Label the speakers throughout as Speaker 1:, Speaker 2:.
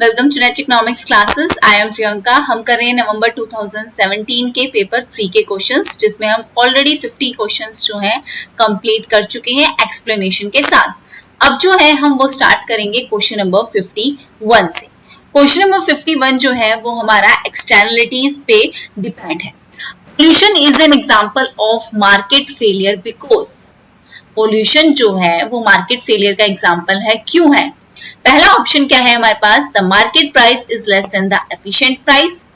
Speaker 1: Welcome to NET economics classes. I am Priyanka. हम कर रहे हैं नवंबर 2017 के पेपर 3 के क्वेश्चंस, जिसमें हम ऑलरेडी 50 क्वेश्चंस जो हैं कंप्लीट कर चुके हैं एक्सप्लेनेशन के साथ। अब जो है हम वो स्टार्ट करेंगे क्वेश्चन नंबर 51 से। क्वेश्चन नंबर 51 जो है वो हमारा एक्सटर्नलिटीज पे डिपेंड है। Pollution is an example of market failure because pollution जो है वो मार्केट फेलियर का एग्जाम्पल है। क्यों है? पहला ऑप्शन क्या है हमारे पास? The market price is less than the efficient price,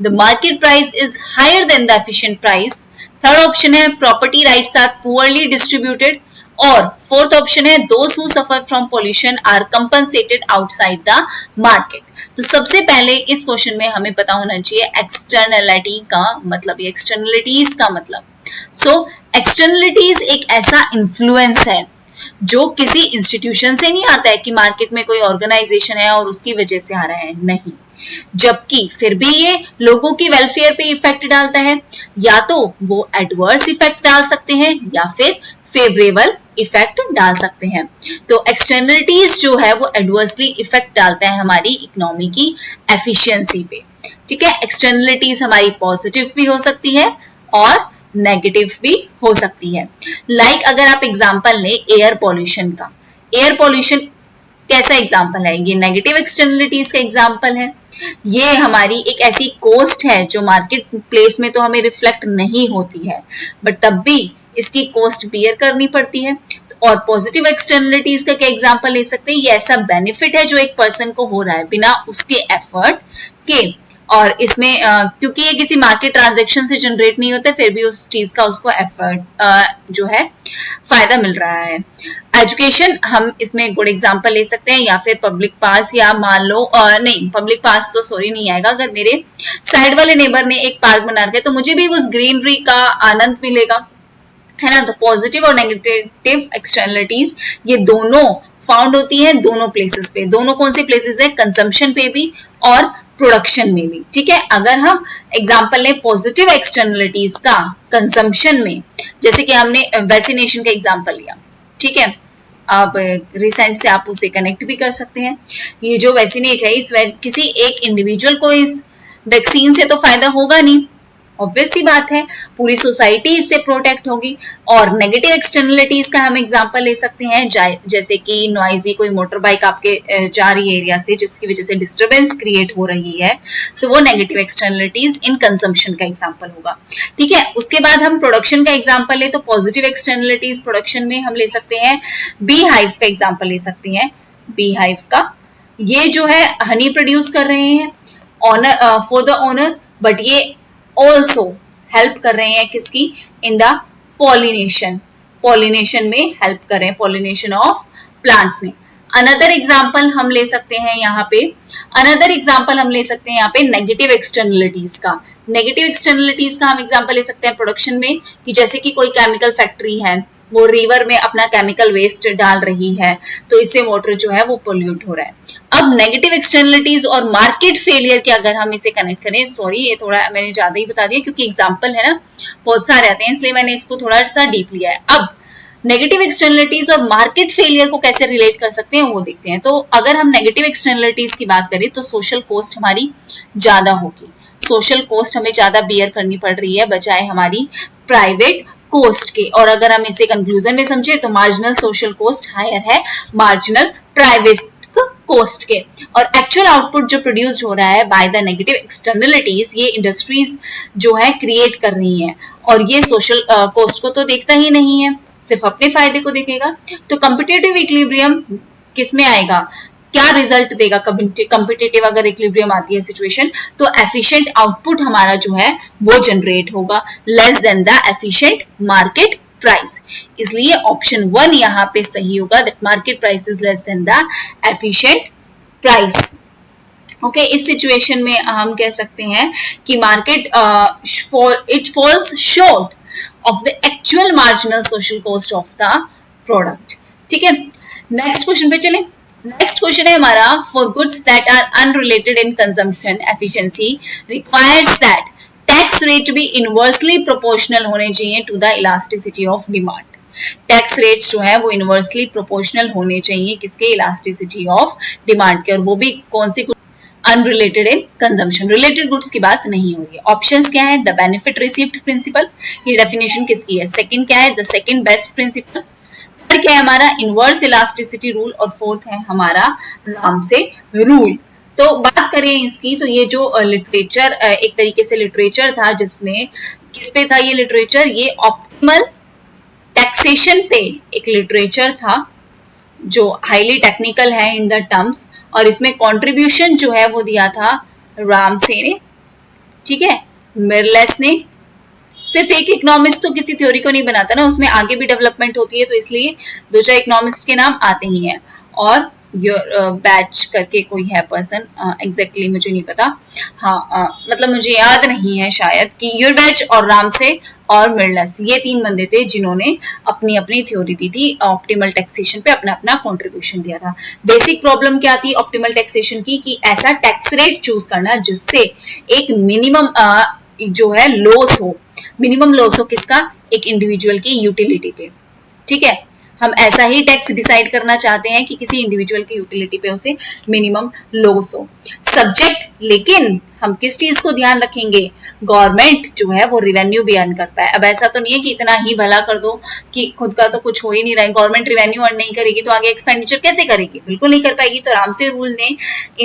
Speaker 1: the market price is higher than the efficient price. Third option है property rights are poorly distributed, और फोर्थ ऑप्शन है those who suffer from pollution are compensated outside the market. तो सबसे पहले इस question में हमें पता होना चाहिए एक्सटर्नलिटी का मतलब, एक्सटर्नलिटीज का मतलब। सो एक्सटर्नलिटीज एक ऐसा इन्फ्लुएंस है जो किसी इंस्टीट्यूशन से नहीं आता है कि मार्केट में कोई ऑर्गेनाइजेशन है और उसकी वजह से आ रहा है, नहीं। जबकि फिर भी ये लोगों की वेलफेयर पे इफेक्ट डालता है। या तो वो एडवर्स इफेक्ट डाल सकते हैं या फिर फेवरेबल इफेक्ट डाल सकते हैं। तो एक्सटर्नलिटीज जो है वो एडवर्सली इफेक्ट डालता है हमारी इकोनॉमी की एफिशिएंसी पे। ठीक है, एक्सटर्नलिटीज हमारी पॉजिटिव भी हो सकती है और नेगेटिव भी हो सकती है। लाइक अगर आप एग्जांपल लें एयर पॉल्यूशन का, एयर पॉल्यूशन कैसा एग्जांपल है? ये नेगेटिव एक्सटर्नलिटीज का एग्जांपल है। ये हमारी एक ऐसी कॉस्ट है जो मार्केट प्लेस में तो हमें रिफ्लेक्ट नहीं होती है, बट तब भी इसकी कॉस्ट बियर करनी पड़ती है। और पॉजिटिव एक्सटर्नलिटीज का क्या एग्जांपल ले सकते हैं? ये ऐसा बेनिफिट है जो एक पर्सन को हो रहा है बिना उसके एफर्ट के, और इसमें क्योंकि ये किसी मार्केट ट्रांजैक्शन से जनरेट नहीं होता, फिर भी उस चीज का उसको एफर्ट जो है फायदा मिल रहा है। एजुकेशन हम इसमें गुड एग्जांपल ले सकते हैं, या फिर पब्लिक पास, या मान लो नहीं पब्लिक पास तो सॉरी नहीं आएगा। अगर मेरे साइड वाले नेबर ने एक पार्क बना रखा है तो मुझे भी उस ग्रीनरी का आनंद मिलेगा, है ना। तो पॉजिटिव और नेगेटिव एक्सटर्नलिटीज ये दोनों फाउंड होती है दोनों प्लेसेस पे। दोनों कौन सी प्लेसेस है? कंजम्पशन पे भी और प्रोडक्शन में भी। ठीक है, अगर हम एग्जांपल लें पॉजिटिव एक्सटर्नलिटीज का कंजम्पशन में, जैसे कि हमने वैक्सीनेशन का एग्जांपल लिया, ठीक है, आप रिसेंट से आप उसे कनेक्ट भी कर सकते हैं। ये जो वैक्सीनेट है, इस किसी एक इंडिविजुअल को इस वैक्सीन से तो फायदा होगा नहीं, ऑब्वियस सी बात है, पूरी सोसाइटी इससे प्रोटेक्ट होगी। और नेगेटिव एक्सटर्नलिटीज का हम एग्जांपल ले सकते हैं, जैसे कि नॉइजी कोई मोटर बाइक आपके जा रही है एरिया से, जिसकी वजह से डिस्टरबेंस क्रिएट हो रही है, तो वो नेगेटिव एक्सटर्नलिटीज इन कंजम्पशन का एग्जांपल होगा। ठीक है, उसके बाद हम प्रोडक्शन का एग्जांपल ले तो पॉजिटिव एक्सटर्नलिटीज प्रोडक्शन में हम ले सकते हैं बी हाइव का एग्जांपल ले सकते हैं। बी हाइव का ये जो है हनी प्रोड्यूस कर रहे हैं owner for the owner, but ये ऑल्सो हेल्प कर रहे हैं किसकी? इन द पॉलिनेशन, पॉलिनेशन में हेल्प कर रहे हैं, पॉलिनेशन ऑफ प्लांट्स में। अनदर एग्जांपल हम ले सकते हैं यहाँ पे, अनदर एग्जांपल हम ले सकते हैं यहाँ पे नेगेटिव एक्सटर्नलिटीज का। नेगेटिव एक्सटर्नलिटीज का हम एग्जांपल ले सकते हैं प्रोडक्शन में, कि जैसे कि कोई केमिकल फैक्ट्री है, वो रिवर में अपना केमिकल वेस्ट डाल रही है, तो इससे वाटर जो है वो पोल्यूट हो रहा है। अब नेगेटिव एक्सटर्नलिटीज और मार्केट फेलियर के अगर हम इसे कनेक्ट करें, सॉरी ये थोड़ा मैंने ज्यादा ही बता दिया क्योंकि एग्जांपल है ना बहुत सारे आते हैं, इसलिए मैंने इसको थोड़ा सा डीप लिया है। अब नेगेटिव एक्सटर्नलिटीज और मार्केट फेलियर को कैसे रिलेट कर सकते हैं वो देखते हैं। तो अगर हम नेगेटिव एक्सटर्नलिटीज की बात करें तो सोशल कॉस्ट हमारी ज्यादा होगी, सोशल कॉस्ट हमें ज्यादा बियर करनी पड़ रही है बजाय हमारी प्राइवेट कॉस्ट के। और अगर हम इसे कंक्लूजन में समझे तो मार्जिनल सोशल कॉस्ट हायर है मार्जिनल प्राइवेट कॉस्ट के। और एक्चुअल आउटपुट जो प्रोड्यूस्ड हो रहा है बाय द नेगेटिव एक्सटर्नलिटीज, ये इंडस्ट्रीज जो है क्रिएट कर रही हैं, और ये सोशल कॉस्ट को तो देखता ही नहीं है, सिर्फ अपने फायदे को देखेगा। तो कॉम्पिटिटिव इक्विलिब्रियम किस में आएगा? क्या रिजल्ट देगा कॉम्पिटिटिव अगर इक्विलिब्रियम आती है सिचुएशन? तो एफिशिएंट आउटपुट हमारा जो है वो जनरेट होगा less than the efficient market price. इसलिए ऑप्शन 1 यहाँ पे सही होगा, that market price is less than the efficient price. Okay, इस सिचुएशन में हम कह सकते हैं कि market it falls short of the actual marginal social cost of the product. ठीक है, नेक्स्ट क्वेश्चन पे चलें। नेक्स्ट क्वेश्चन है हमारा, for goods that are unrelated in consumption efficiency requires that tax rate भी इनवर्सली प्रोपोर्शनल होने चाहिए to the elasticity of demand. Tax rates जो है वो इनवर्सली प्रोपोर्शनल होने चाहिए किसके? इलास्टिसिटी ऑफ डिमांड के। और वो भी कौन सी unrelated in consumption, related goods की बात नहीं होगी। ऑप्शंस क्या है? द बेनिफिट रिसीव्ड प्रिंसिपल, ये डेफिनेशन किसकी है? सेकंड क्या है? The second best principle. Third क्या है हमारा? Inverse elasticity rule. और फोर्थ है हमारा रामसे रूल। तो बात करें इसकी, तो ये जो लिटरेचर एक तरीके से लिटरेचर था, जिसमें किस पे था ये लिटरेचर? ये ऑप्टिमल टैक्सेशन पे एक लिटरेचर था जो हाईली टेक्निकल है इन द टर्म्स, और इसमें कंट्रीब्यूशन जो है वो दिया था रामसे ने, ठीक है, मिरलेस ने। सिर्फ एक इकोनॉमिस्ट तो किसी थ्योरी को नहीं बनाता ना, उसमें आगे भी डेवलपमेंट होती है, तो इसलिए दो चार इकोनॉमिस्ट के नाम आते ही हैं। और बैच करके कोई है पर्सन, एग्जैक्टली मुझे नहीं पता, हाँ मतलब मुझे याद नहीं है शायद, कि योर बैच और रामसे और मिरलेस, ये तीन बंदे थे जिन्होंने अपनी अपनी थ्योरी दी थी, ऑप्टिमल टैक्सेशन पे अपना अपना कंट्रीब्यूशन दिया था। बेसिक प्रॉब्लम क्या थी ऑप्टिमल टैक्सेशन की? कि ऐसा टैक्स रेट चूज करना जिससे एक मिनिमम जो है लॉस हो। मिनिमम लॉस हो किसका? एक इंडिविजुअल की यूटिलिटी पे, ठीक है। हम ऐसा ही टैक्स डिसाइड करना चाहते हैं कि किसी इंडिविजुअल की यूटिलिटी पे उसे मिनिमम लॉस हो। सब्जेक्ट, लेकिन हम किस चीज को ध्यान रखेंगे? गवर्नमेंट जो है वो रिवेन्यू भी अर्न कर पाए। अब ऐसा तो नहीं है कि इतना ही भला कर दो कि खुद का तो कुछ हो ही नहीं रहा है, गवर्नमेंट रिवेन्यू अर्न नहीं करेगी तो आगे एक्सपेंडिचर कैसे करेगी? बिल्कुल नहीं कर पाएगी। तो रामसे रूल ने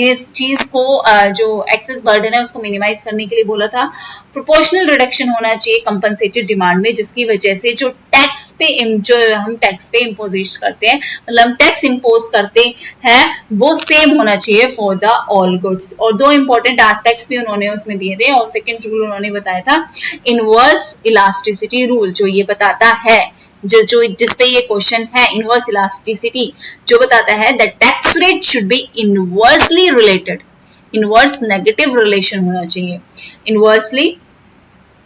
Speaker 1: इस चीज को जो एक्सेस बर्डन है उसको मिनिमाइज करने के लिए बोला था प्रोपोर्शनल रिडक्शन होना चाहिए कंपनसेटेड डिमांड में, जिसकी वजह से जो टैक्स पे जो हम टैक्स पे इम्पोज करते हैं, मतलब टैक्स इम्पोज करते हैं, वो सेम होना चाहिए फॉर द ऑल गुड्स। और दो इंपॉर्टेंट एस्पेक्ट्स भी उन्होंने उसमें दिए थे। और सेकंड रूल उन्होंने बताया था इनवर्स इलास्टिसिटी रूल, जो ये बताता है जिस पे ये क्वेश्चन है, इनवर्स इलास्टिसिटी, जो बताता है that tax rate should be inversely related, inverse negative relation होना चाहिए, inversely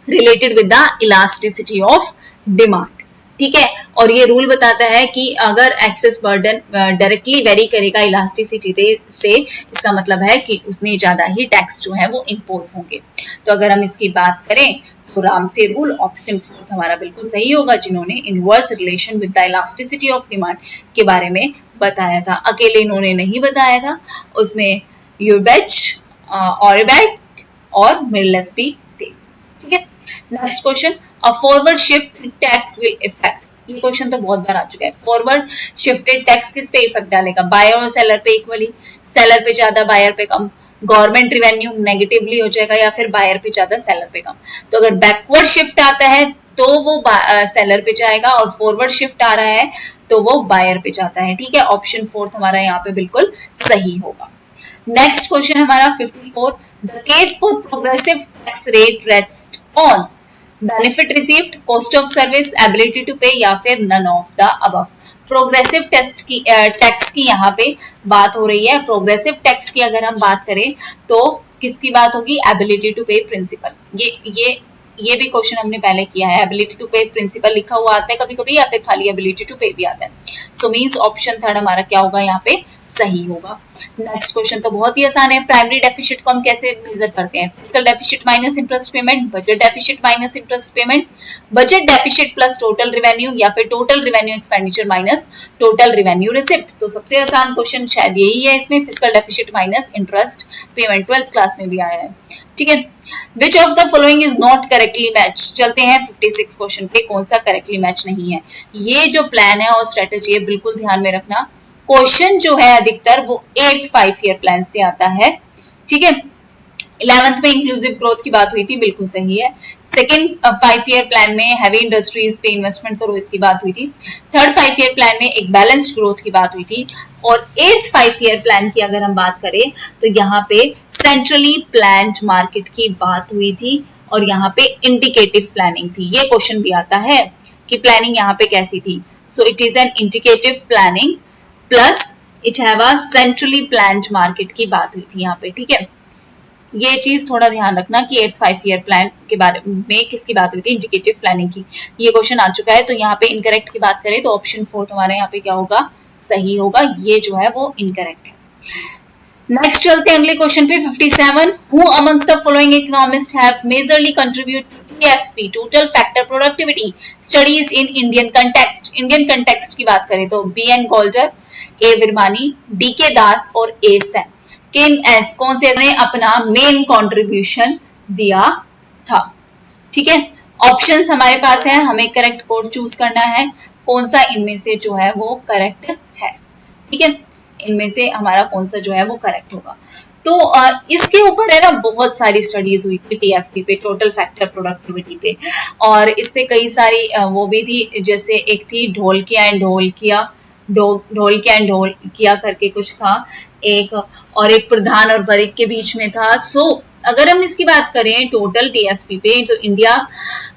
Speaker 1: related with the elasticity of demand, ठीक है। और ये रूल बताता है कि अगर एक्सेस बर्डन डायरेक्टली वेरी करेगा इलास्टिसिटी से, इसका मतलब है कि उसने ज्यादा ही टैक्स जो है वो इम्पोज होंगे। तो अगर हम इसकी बात करें तो रामसे रूल ऑप्शन 4 हमारा बिल्कुल सही होगा, जिन्होंने inverse relation with the elasticity of demand के बारे में बताया था। अकेले इन्होंने नहीं बताया था, उसमें यूबेच, ऑरबैट और मिरलेस भी थे, ठीक है। Next question, a forward shift tax will effect, ये क्वेश्चन तो बहुत बार आ चुका है। फॉरवर्ड शिफ्टेड टैक्स किस पे इफेक्ट डालेगा? बायर और सेलर पे इक्वली, सेलर पे ज्यादा बायर पे कम, गवर्नमेंट रिवेन्यू नेगेटिवली हो जाएगा, या फिर बायर पे ज्यादा सेलर पे कम। तो अगर बैकवर्ड शिफ्ट आता है तो वो सेलर पे जाएगा, और फॉरवर्ड शिफ्ट आ रहा है तो वो बायर पे जाता है, ठीक है। ऑप्शन 4 हमारा यहाँ पे बिल्कुल सही होगा। नेक्स्ट क्वेश्चन हमारा 54, the case for progressive tax rate rest on benefit received, cost of service, ability to pay, या फिर none of the above. Progressive tax की यहाँ पे बात हो रही है। प्रोग्रेसिव टैक्स की अगर हम बात करें तो किसकी बात होगी? एबिलिटी टू पे प्रिंसिपल। ये भी क्वेश्चन हमने पहले किया है। एबिलिटी टू पे प्रिंसिपल लिखा हुआ आता है कभी कभी, या फिर खाली एबिलिटी टू पे भी आता है। सो मींस ऑप्शन 3 हमारा क्या होगा? यहाँ पे सही होगा। नेक्स्ट क्वेश्चन तो बहुत ही आसान है। प्राइमरी डेफिसिट को हम कैसे मेजर करते हैं? Fiscal deficit minus interest payment, budget deficit minus interest payment, budget deficit plus total revenue, या फिर total revenue expenditure minus total revenue receipt. तो सबसे आसान क्वेश्चन शायद यही है इसमें, fiscal deficit minus interest payment, 12th class में भी आया है, ठीक है। Which of the following is not correctly matched? चलते हैं 56 क्वेश्चन पे, कौन सा करेक्टली मैच नहीं है। ये जो प्लान है और स्ट्रेटेजी है बिल्कुल ध्यान में रखना। क्वेश्चन जो है अधिकतर वो 8th 5 ईयर प्लान से आता है, ठीक है। 11th में इंक्लूसिव ग्रोथ की बात हुई थी, बिल्कुल सही है। सेकेंड 5 ईयर प्लान में हैवी इंडस्ट्रीज पे इन्वेस्टमेंट करो, इसकी बात हुई थी। थर्ड 5 ईयर प्लान में एक बैलेंस्ड ग्रोथ की बात हुई थी। और 8th 5 ईयर प्लान की अगर हम बात करें तो यहाँ पे सेंट्रली प्लान्ड मार्केट की बात हुई थी, और यहाँ पे इंडिकेटिव प्लानिंग थी। ये क्वेश्चन भी आता है कि प्लानिंग यहाँ पे कैसी थी। सो it is an indicative planning plus it have a centrally planned market की बात हुई थी यहाँ पे, ठीक है। ये चीज थोड़ा ध्यान रखना कि 8th 5 ईयर प्लान के बारे में किसकी बात हुई थी? इंडिकेटिव प्लानिंग की। ये क्वेश्चन आ चुका है, तो यहाँ पे इनकरेक्ट की बात करें तो ऑप्शन 4 हमारे यहाँ पे क्या होगा? सही होगा। ये जो है वो इनकरेक्ट है। नेक्स्ट चलते हैं अगले क्वेश्चन पे 57, who amongst the following economist have majorly contributed TFP total factor productivity studies in Indian context. Indian context की बात करें तो BN गोल्डर, A विरमानी, DK दास और A सेन। कौन से ने अपना मेन कंट्रीब्यूशन दिया था। ठीक है, ऑप्शंस हमारे पास है, हमें करेक्ट कोड चूज करना है, कौन सा इनमें से जो है वो करेक्ट है। ठीक है, इनमें से हमारा कौन सा जो है वो करेक्ट होगा। तो इसके ऊपर है ना बहुत सारी स्टडीज हुई थी टीएफटी पे, टोटल फैक्टर प्रोडक्टिविटी पे, और इस पे कई सारी वो भी थी, जैसे एक थी ढोलकिया एंड ढोलकिया, ढोलकिया एंड ढोलकिया करके कुछ था एक, और एक प्रधान और बरीक के बीच में था। सो अगर हम इसकी बात करें टोटल टीएफपी पे, तो India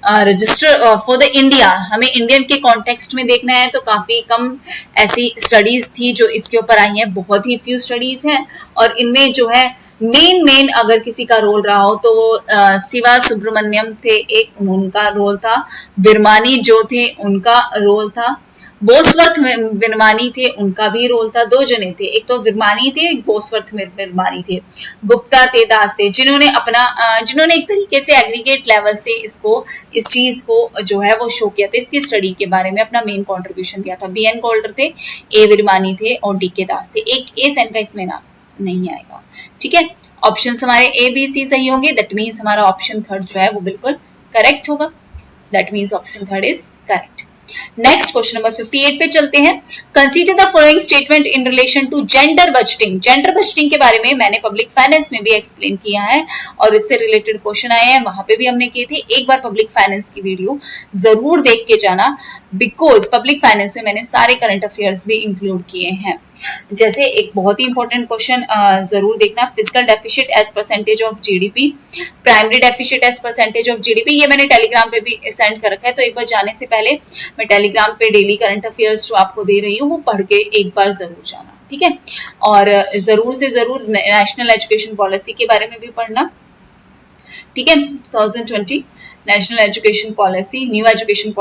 Speaker 1: register for the India, हमें इंडियन के कॉन्टेक्स्ट में देखना है तो काफी कम ऐसी स्टडीज थी जो इसके ऊपर आई हैं, बहुत ही फ्यू स्टडीज हैं, और इनमें जो है मेन अगर किसी का रोल रहा हो तो वो शिवा सुब्रमण्यम थे, एक उनका रोल था, बिरमानी जो थे उनका रोल था, बोसवर्थ बिरमानी थे उनका भी रोल था। दो जने थे, एक तो बिरमानी थे, एक बोसवर्थ बिरमानी थे, गुप्ता थे, दास थे, जिन्होंने एक तरीके से एग्रीगेट लेवल से इस चीज को जो है वो शो किया था, इसकी स्टडी के बारे में अपना मेन कंट्रीब्यूशन दिया था। बीएन कोल्डर थे, ए बिरमानी थे और डी के दास थे। एक ए सेंट का इसमें ना नहीं आएगा। ठीक है, ऑप्शन हमारे ए बी सी सही होंगे, दैट मीन्स हमारा ऑप्शन थर्ड जो है वो बिल्कुल करेक्ट होगा। That means option third is correct. Next question number 58 पे चलते हैं। Consider the following statement in relation to gender budgeting. Gender budgeting के बारे में मैंने पब्लिक फाइनेंस में भी एक्सप्लेन किया है और इससे रिलेटेड क्वेश्चन आए हैं, वहां पे भी हमने किए थे। एक बार पब्लिक फाइनेंस की वीडियो जरूर देख के जाना, बिकॉज पब्लिक फाइनेंस में मैंने सारे करंट अफेयर्स भी इंक्लूड किए हैं। जैसे एक बहुत ही इंपॉर्टेंट क्वेश्चन जरूर देखना, fiscal deficit as percentage of GDP, primary deficit as percentage of GDP, ये मैंने टेलीग्राम पे भी सेंड कर रखा है, तो एक बार जाने से पहले मैं टेलीग्राम पे डेली करंट अफेयर्स जो आपको दे रही हूँ वो पढ़ के एक बार जरूर जाना। ठीक है, और जरूर से जरूर नेशनल एजुकेशन पॉलिसी के बारे में भी पढ़ना। ठीक है, 2020 national education policy, new education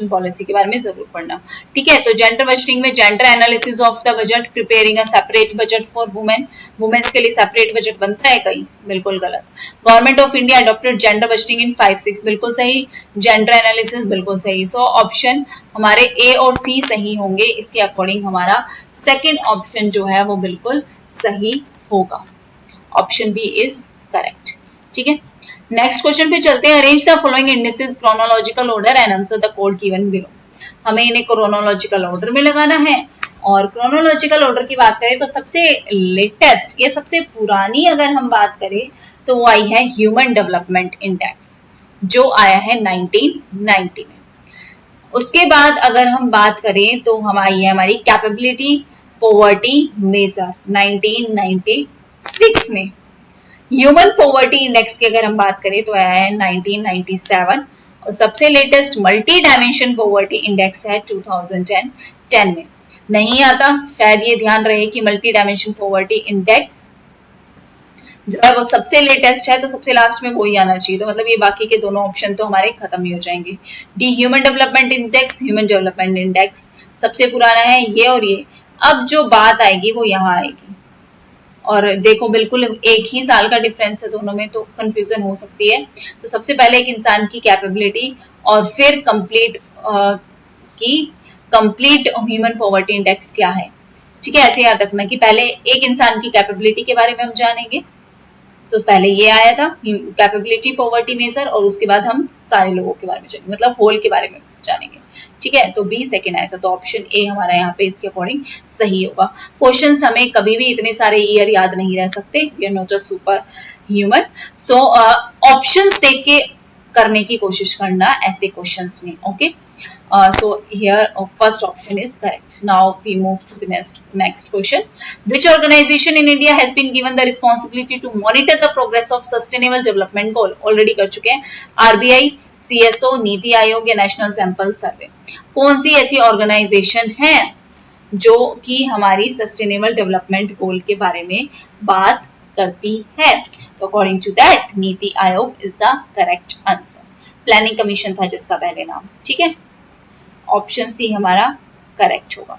Speaker 1: policy के बारे में जरूर पढ़ना। ठीक है, तो जेंडर बजटिंग में gender analysis of the budget, preparing a separate budget for women, women's के लिए सेपरेट बजट बनता है कहीं, बिल्कुल गलत। Government of India adopted gender budgeting in 5-6, बिल्कुल सही। जेंडर एनालिसिस बिल्कुल सही। सो ऑप्शन हमारे ए और सी सही होंगे, इसके अकॉर्डिंग हमारा सेकेंड ऑप्शन जो है वो बिल्कुल सही होगा। Option B is correct. ठीक है, नेक्स्ट क्वेश्चन पे चलते हैं। Arrange the following indices chronological order and answer the code given below. हमें इन्हें क्रोनोलॉजिकल ऑर्डर में लगाना है, और क्रोनोलॉजिकल ऑर्डर की बात करें तो सबसे लेटेस्ट या सबसे पुरानी अगर हम बात करें तो वो आई है ह्यूमन डेवलपमेंट इंडेक्स, जो आया है 1990 में। उसके बाद अगर हम बात करें तो हम आई है हमारी कैपेबिलिटी पॉवर्टी मेजर 1996 में। ह्यूमन पॉवर्टी इंडेक्स की अगर हम बात करें तो आया है 1997, और सबसे latest multi dimension poverty index है 2010 में। नहीं आता, शायद ये ध्यान रहे कि मल्टी डायमेंशन पॉवर्टी इंडेक्स जो है वो सबसे लेटेस्ट है, तो सबसे लास्ट में वही आना चाहिए, तो मतलब ये बाकी के दोनों ऑप्शन तो हमारे खत्म ही हो जाएंगे। D human development index, human development index सबसे पुराना है ये, और ये अब जो बात आएगी वो यहाँ आएगी। और देखो बिल्कुल एक ही साल का डिफरेंस है दोनों में, तो कंफ्यूजन हो सकती है। तो सबसे पहले एक इंसान की कैपेबिलिटी और फिर कंप्लीट ह्यूमन पॉवर्टी इंडेक्स क्या है। ठीक है, ऐसे याद रखना कि पहले एक इंसान की कैपेबिलिटी के बारे में हम जानेंगे, तो पहले ये आया था कैपेबिलिटी पॉवर्टी मेजर, और उसके बाद हम सारे लोगों के बारे में जानेंगे, मतलब होल के बारे में जानेंगे। ठीक है, तो बी सेकेंड आया था, तो ऑप्शन ए हमारा यहाँ पे इसके अकॉर्डिंग सही होगा। क्वेश्चंस हमें कभी भी इतने सारे ईयर याद नहीं रह सकते, we are not a super human. So options देख के करने की कोशिश करना ऐसे क्वेश्चंस में। Okay, so here first option is correct. Now we move to the next question. Which organization in India has been given the responsibility to monitor the progress of sustainable development goal? Already कर चुके हैं, RBI, CSO, NITI Aayog या national sample survey. कौन सी ऐसी organisation है जो कि हमारी सस्टेनेबल डेवलपमेंट गोल के बारे में बात करती है? तो according to that NITI Aayog is the correct answer. Planning commission था जिसका पहले नाम। ठीक है, ऑप्शन सी हमारा करेक्ट होगा।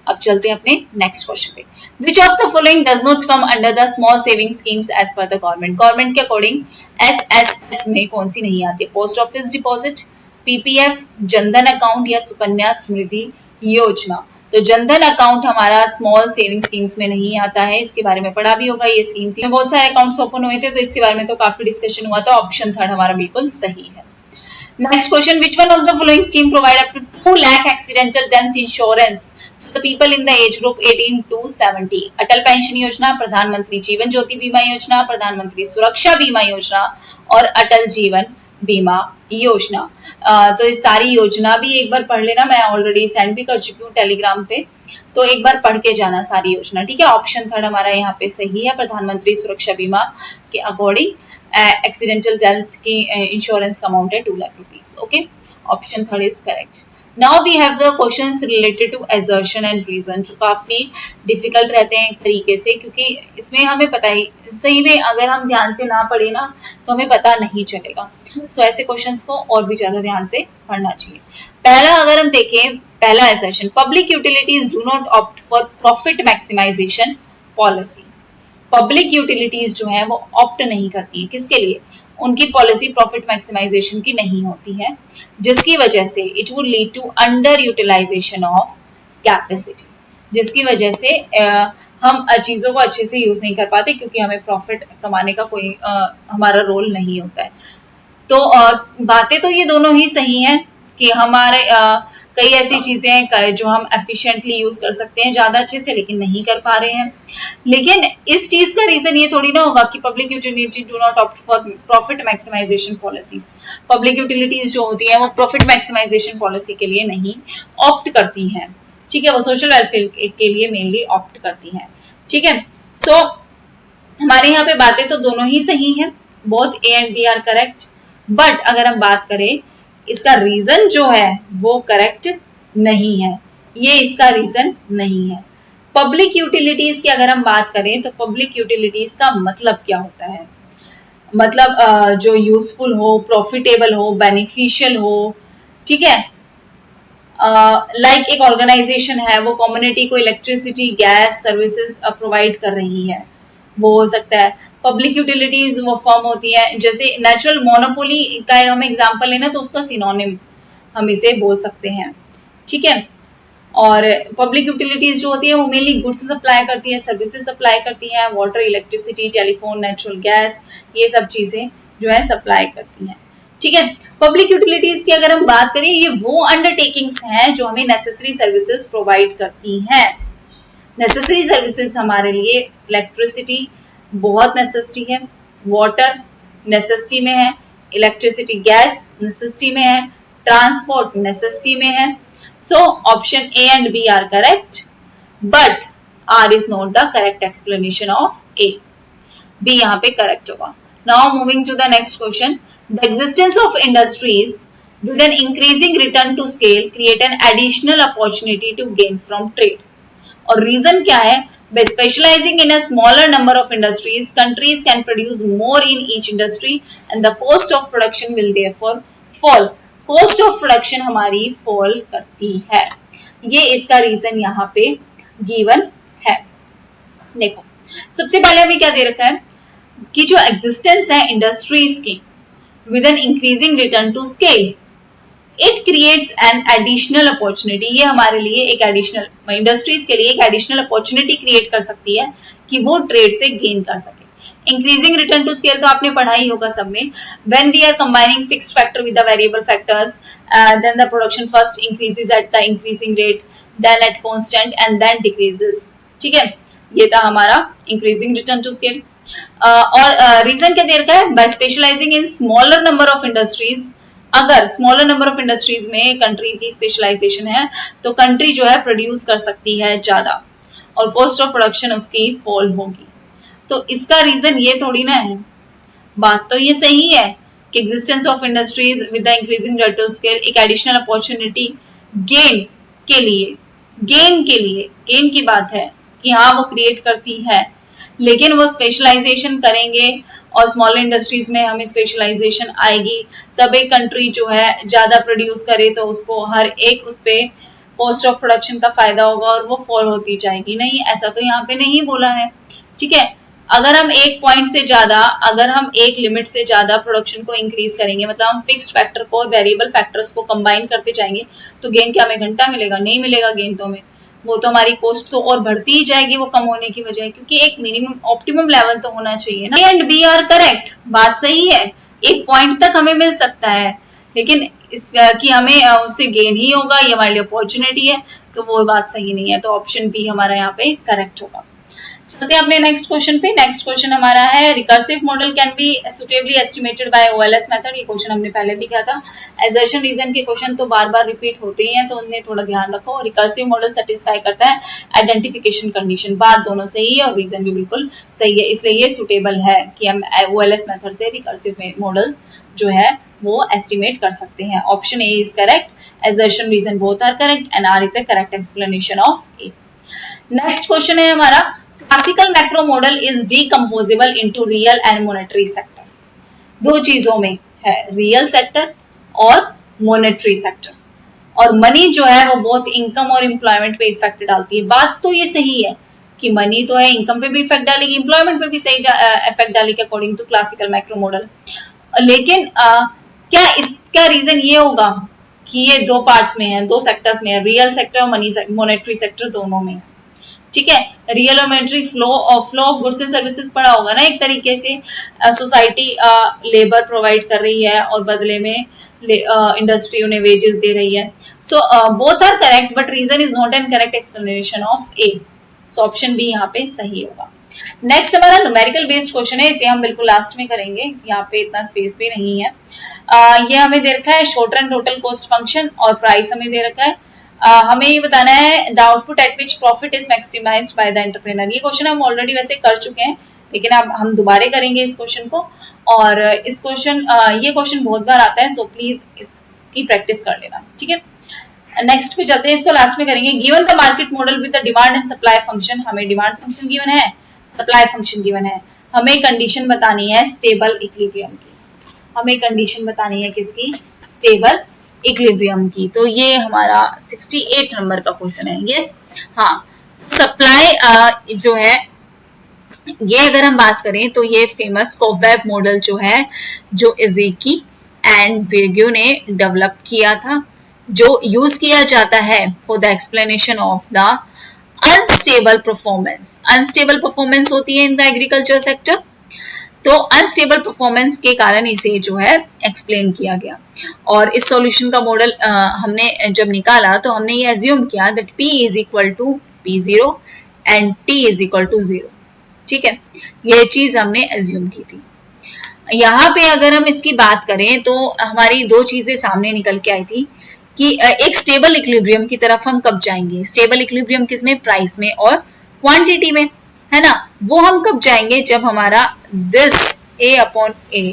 Speaker 1: अब चलते हैं अपने नेक्स्ट क्वेश्चन पे। Which of the following does not come under the small saving schemes as per the government? Government के अकॉर्डिंग एसएसएस में कौन सी नहीं आती? Post office deposit, PPF, Jan Dhan account या सुकन्या समृद्धि योजना? तो जनधन अकाउंट हमारा स्मॉल सेविंग स्कीम्स में नहीं आता है, इसके बारे में पढ़ा भी होगा। ये स्कीम थी, बहुत सारे अकाउंट्स ओपन हुए थे, तो इसके बारे में तो काफी डिस्कशन हुआ था। ऑप्शन थर्ड हमारा बिल्कुल सही है। Next question, which one of the following scheme provide up to 2 lakh accidental death insurance to the people in the age group 18 to 70? Atal pension Yojana, Pradhan Mantri Jeevan Jyoti बीमा योजना, प्रधानमंत्री सुरक्षा बीमा योजना और अटल जीवन बीमा योजना। तो इस सारी योजना भी एक बार पढ़ लेना, मैं ऑलरेडी सेंड भी कर चुकी हूँ टेलीग्राम पे, तो एक बार पढ़ के जाना सारी योजना, ठीक है। ऑप्शन थर्ड हमारा यहाँ पे सही है। प्रधानमंत्री सुरक्षा बीमा के अकॉर्डिंग एक्सीडेंटल डेथ की इंश्योरेंस का अमाउंट है 2 lakh rupees. Okay, option third is correct. Now we have the questions related to assertion and reason, जो काफी डिफिकल्ट रहते हैं एक तरीके से, क्योंकि इसमें हमें पता ही सही में अगर हम ध्यान से ना पढ़े ना तो हमें पता नहीं चलेगा। सो ऐसे क्वेश्चंस को और भी ज्यादा ध्यान से पढ़ना चाहिए। पहला अगर हम देखें, पहला assertion, public utilities do not opt for profit maximization policy. Public utilities जो है वो ऑप्ट नहीं करती है, किसके लिए? उनकी पॉलिसी प्रॉफिट मैक्सिमाइजेशन की नहीं होती है, जिसकी वजह से it would lead to under utilization of capacity, जिसकी वजह से हम चीजों को अच्छे से यूज नहीं कर पाते, क्योंकि हमें प्रॉफिट कमाने का कोई हमारा रोल नहीं होता है। तो बातें तो ये दोनों ही सही हैं कि हमारे कई ऐसी चीजें हैं जो हम एफिशिएंटली यूज कर सकते हैं ज्यादा अच्छे से, लेकिन नहीं कर पा रहे हैं। लेकिन इस चीज का रीजन ये थोड़ी ना होगा कि public utility do not opt for profit maximization policies. Public utilities जो होती है वो प्रॉफिट मैक्सिमाइजेशन पॉलिसी के लिए नहीं ऑप्ट करती हैं, ठीक है। वो सोशल वेलफेयर के लिए मेनली ऑप्ट करती हैं, ठीक है। सो हमारे यहाँ पे बातें तो दोनों ही सही हैं, both A and B are correct. But अगर हम बात करें इसका रीजन जो है वो करेक्ट नहीं है, ये इसका रीजन नहीं है। पब्लिक यूटिलिटीज की अगर हम बात करें तो पब्लिक यूटिलिटीज का मतलब क्या होता है? मतलब जो यूजफुल हो, प्रॉफिटेबल हो, बेनिफिशियल हो, ठीक है। लाइक एक ऑर्गेनाइजेशन है, वो कम्युनिटी को इलेक्ट्रिसिटी, गैस सर्विसेज प्रोवाइड कर रही है, वो हो सकता है। पब्लिक यूटिलिटीज वो फॉर्म होती है, जैसे नेचुरल मोनोपोली का हम एग्जांपल लेना तो उसका सिनोनिम हम इसे बोल सकते हैं, ठीक है। और पब्लिक यूटिलिटीज जो होती है वो मेनली गुड्स सप्लाई करती है, सर्विसेज सप्लाई करती है, water, electricity, telephone, natural gas, ये सब चीजें जो है सप्लाई करती हैं, ठीक है। पब्लिक यूटिलिटीज की अगर हम बात करें, ये वो अंडरटेकिंग्स हैं जो हमें नेसेसरी सर्विसेज प्रोवाइड करती हैं। नेसेसरी सर्विसेज हमारे लिए इलेक्ट्रिसिटी बहुत नेसेसिटी है, वाटर नेसेसिटी में है, इलेक्ट्रिसिटी गैस नेसेसिटी में है, ट्रांसपोर्ट नेसेसिटी में है। So option A and B are correct, but R is not the correct explanation of A. B यहाँ पे करेक्ट होगा। Now moving to the next question, the existence of industries with an increasing return to scale create an additional opportunity to gain from trade. और reason क्या है? By specializing in a smaller number of industries, countries can produce more in each industry and the cost of production will therefore fall. Cost of production हमारी fall करती है, ये इसका reason यहाँ पे गिवन है। देखो सबसे पहले हमें क्या दे रखा है कि जो एग्जिस्टेंस है इंडस्ट्रीज की with an increasing return to scale, it creates an additional opportunity. ये हमारे लिए एक एडिशनल, इंडस्ट्रीज के लिए एक एडिशनल अपॉर्चुनिटी क्रिएट कर सकती है कि वो ट्रेड से गेन कर सके। इंक्रीजिंग रिटर्न टू स्केल तो आपने पढ़ा ही होगा सब में। When we are combining fixed factor with the variable factors, then the production first increases at the increasing rate, then at constant and then decreases, ठीक है। ये था हमारा इंक्रीजिंग रिटर्न टू स्केल। और रीजन क्या दे रखा है? By specializing in smaller number of industries, अगर स्मॉलर नंबर ऑफ इंडस्ट्रीज में कंट्री की स्पेशलाइजेशन है तो कंट्री जो है प्रोड्यूस कर सकती है ज्यादा और कॉस्ट ऑफ प्रोडक्शन उसकी फॉल होगी। तो इसका रीजन ये थोड़ी ना है। बात तो ये सही है कि existence of industries with the increasing rate of scale एक एडिशनल अपॉर्चुनिटी गेन के लिए, गेन की बात है कि हाँ वो क्रिएट करती है, लेकिन वो स्पेशलाइजेशन करेंगे और स्मॉल इंडस्ट्रीज में हमें स्पेशलाइजेशन आएगी तब एक कंट्री जो है ज्यादा प्रोड्यूस करे तो उसको हर एक उस पे कॉस्ट ऑफ प्रोडक्शन का फायदा होगा और वो फॉल होती जाएगी। नहीं, ऐसा तो यहाँ पे नहीं बोला है, ठीक है। अगर हम एक पॉइंट से ज्यादा, अगर हम एक लिमिट से ज्यादा प्रोडक्शन को इंक्रीज करेंगे, मतलब हम फिक्स्ड फैक्टर को वेरिएबल फैक्टर्स को कंबाइन करते जाएंगे, तो गेन क्या हमें घंटा मिलेगा? नहीं मिलेगा गेन तो हमें। वो तो हमारी कॉस्ट तो और बढ़ती ही जाएगी वो कम होने की वजह, क्योंकि एक मिनिमम ऑप्टिमम लेवल तो होना चाहिए ना। A and B are correct, बात सही है, एक पॉइंट तक हमें मिल सकता है, लेकिन इस कि हमें उससे गेन ही होगा, ये हमारे लिए अपॉर्चुनिटी है, तो वो बात सही नहीं है। तो ऑप्शन बी हमारा यहाँ पे करेक्ट होगा। चलते हैं अपने नेक्स्ट क्वेश्चन पे। नेक्स्ट क्वेश्चन हमारा है recursive model can be suitably estimated by OLS method. ये क्वेश्चन हमने पहले भी किया था। एजर्शन रीजन के क्वेश्चन तो बार बार रिपीट होते ही हैं, तो उन्हें थोड़ा ध्यान रखो। रिकर्सिव मॉडल सेटिस्फाई करता है आइडेंटिफिकेशन कंडीशन, बात दोनों सही है और रीजन भी बिल्कुल सही है, इसलिए ये सुटेबल है कि हम ओएलएस मेथड से रिकर्सिव मॉडल जो है वो एस्टिमेट कर सकते हैं। Option A is correct, assertion reason both are correct and R is a correct explanation of A. Next question है हमारा classical macro model is decomposable into real and monetary sectors. दो चीजों में है, रियल सेक्टर और monetary sector, और money जो है वो बहुत इनकम और एम्प्लॉयमेंट पे इफेक्ट डालती है। बात तो ये सही है कि मनी तो है, इनकम पे भी इफेक्ट डालेगी, एम्प्लॉयमेंट पे भी सही इफेक्ट डालेगी according to classical macro model. लेकिन क्या इसका रीजन ये होगा कि ये दो पार्ट्स में है, दो सेक्टर्स में है, रियल सेक्टर और मॉनेटरी सेक्टर दोनों में, ठीक है। रियल और monetary flow of goods and services पड़ा होगा ना, एक तरीके से सोसाइटी लेबर प्रोवाइड कर रही है और बदले में इंडस्ट्री उन्हें वेजेस दे रही है। So both are correct but reason is not an correct explanation of A. So option B यहाँ पे सही होगा। नेक्स्ट हमारा न्यूमेरिकल बेस्ड क्वेश्चन है, इसे हम बिल्कुल लास्ट में करेंगे, यहाँ पे इतना स्पेस भी नहीं है। ये हमें दे रखा है short run total cost function और प्राइस हमें दे रखा है। हमें ये बताना है the output at which profit is maximised by the entrepreneur. ये क्वेश्चन हम ऑलरेडी वैसे कर चुके हैं, लेकिन अब हम दोबारा करेंगे इस क्वेश्चन को, और इस क्वेश्चन ये क्वेश्चन बहुत बार आता है, सो प्लीज इसकी प्रैक्टिस कर लेना, ठीक है। नेक्स्ट पे चलते हैं, इसको लास्ट में करेंगे। Given the market model with the demand and supply function, हमें डिमांड फंक्शन गिवन है, सप्लाई फंक्शन गिवन है, हमें कंडीशन बतानी है स्टेबल इक्विलिब्रियम की, हमें कंडीशन बतानी है किसकी, स्टेबल इक्विलिब्रियम की। तो ये हमारा 68 नंबर का क्वेश्चन है। यस, हाँ, सप्लाई जो है ये अगर हम बात करें तो ये फेमस कोबवेब मॉडल जो है, जो इज़ेकी एंड वेग्यू ने डेवलप किया था, जो यूज किया जाता है for the explanation of the unstable performance. Unstable performance होती है इन द एग्रीकल्चर सेक्टर, तो अनस्टेबल परफॉर्मेंस के कारण इसे जो है एक्सप्लेन किया गया। और इस सॉल्यूशन का मॉडल हमने जब निकाला तो हमने ये एज्यूम किया that P is equal to P0 and T is equal to 0, ठीक है, ये चीज हमने एज्यूम की थी। यहाँ पे अगर हम इसकी बात करें तो हमारी दो चीजें सामने निकल के आई थी कि एक स्टेबल इक्विलिब्रियम की तरफ हम कब जाएंगे। स्टेबल इक्विलिब्रियम किसमें, प्राइस में और क्वांटिटी में, है ना। वो हम कब जाएंगे, जब हमारा this A upon A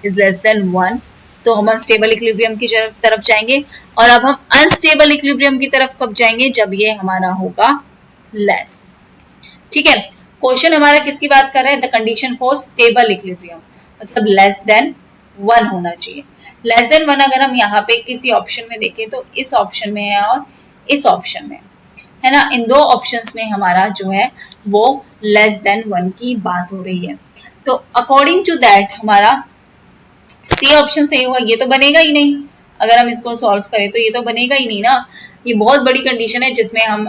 Speaker 1: is less then 1, तो हम अनस्टेबल इक्विलिब्रियम की तरफ जाएंगे। और अब हम अनस्टेबल इक्विलिब्रियम की तरफ कब जाएंगे, जब ये हमारा होगा लेस, ठीक है। क्वेश्चन हमारा किसकी बात कर रहा है, the condition for stable equilibrium, मतलब लेस देन 1 होना चाहिए। लेस देन 1 अगर हम यहाँ पे किसी ऑप्शन में देखें तो इस ऑप्शन में है और इस ऑप्शन में है ना, इन दो ऑप्शंस में हमारा जो है वो लेस देन 1 की बात हो रही है। तो अकॉर्डिंग टू दैट हमारा सी ऑप्शन सही होगा। ये तो बनेगा ही नहीं, अगर हम इसको सॉल्व करें तो ये तो बनेगा ही नहीं ना। ये बहुत बड़ी कंडीशन है जिसमें हम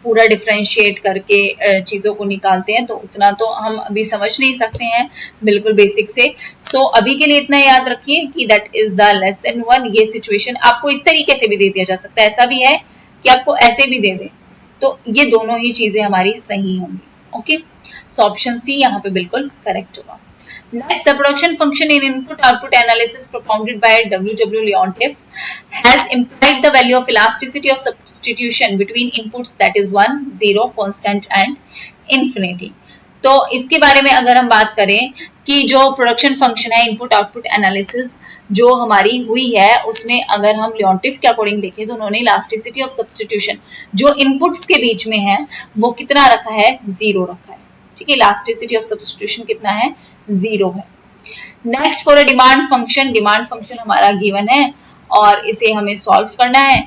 Speaker 1: पूरा डिफरेंशिएट करके चीजों को निकालते हैं, तो उतना तो हम अभी समझ नहीं सकते हैं बिल्कुल बेसिक से। सो अभी के लिए इतना याद रखिए कि that is the less than 1। ये सिचुएशन आपको इस तरीके से भी दे दिया जा सकता है, ऐसा भी है कि आपको ऐसे भी दे दे, तो ये दोनों ही चीजें हमारी सही होंगी। ओके, सो ऑप्शन सी यहाँ पे बिल्कुल करेक्ट होगा। Next, the production function in input-output analysis propounded by W. Leontief has implied the value of elasticity of substitution between inputs, that is 1, 0, constant and infinity. तो इसके बारे में अगर हम बात करें कि जो प्रोडक्शन फंक्शन है इनपुट आउटपुट एनालिसिस जो हमारी हुई है, उसमें अगर हम लियोंटिफ के अकॉर्डिंग देखें तो उन्होंने इलास्टिसिटी ऑफ सब्स्टिट्यूशन जो इनपुट्स के बीच में है वो कितना रखा है, 0 रखा है, ठीक है। इलास्टिसिटी ऑफ सब्स्टिट्यूशन कितना है, 0 है। Next for a demand function, demand function हमारा गिवन है और इसे हमें सॉल्व करना है।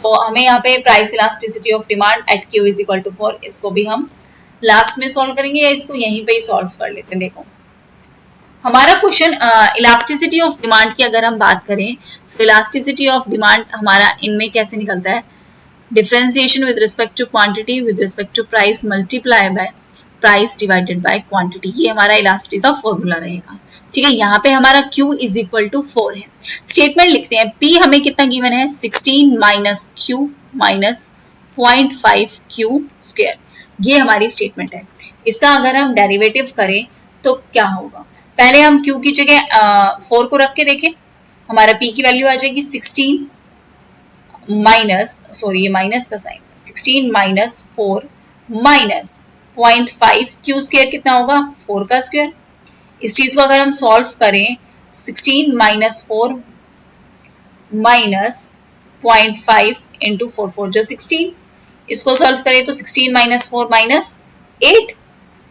Speaker 1: तो हमें यहाँ पे price elasticity of demand at Q is equal to 4, इसको भी हम लास्ट में सॉल्व करेंगे या इसको यहीं पे ही सॉल्व कर लेते हैं। देखो हमारा क्वेश्चन इलास्टिसिटी ऑफ डिमांड की अगर हम बात करें तो इलास्टिसिटी ऑफ डिमांड हमारा इनमें कैसे निकलता है, differentiation with respect to quantity with respect to price multiply by price divided by quantity, ये हमारा इलास्टिसिटी का फॉर्मूला रहेगा। ठीक है, यहाँ पे हमारा Q इज इक्वल टू 4 है। स्टेटमेंट लिखते हैं, P हमें कितना गिवन है 16 minus Q minus 0.5 Q square, ये हमारी स्टेटमेंट है। इसका अगर हम डेरिवेटिव करें तो क्या होगा, पहले हम Q की जगह 4 को रख के देखें, हमारा P की वैल्यू आ जाएगी 16 माइनस, सॉरी ये माइनस का sign, 16 minus 4 minus 0.5 Q square कितना होगा 4 का स्क्वायर। इस चीज को अगर हम सॉल्व करें 16 माइनस 4 माइनस 0.5 इंटू 4 4 जो 16, इसको सॉल्व करें तो 16 माइनस 4 माइनस 8,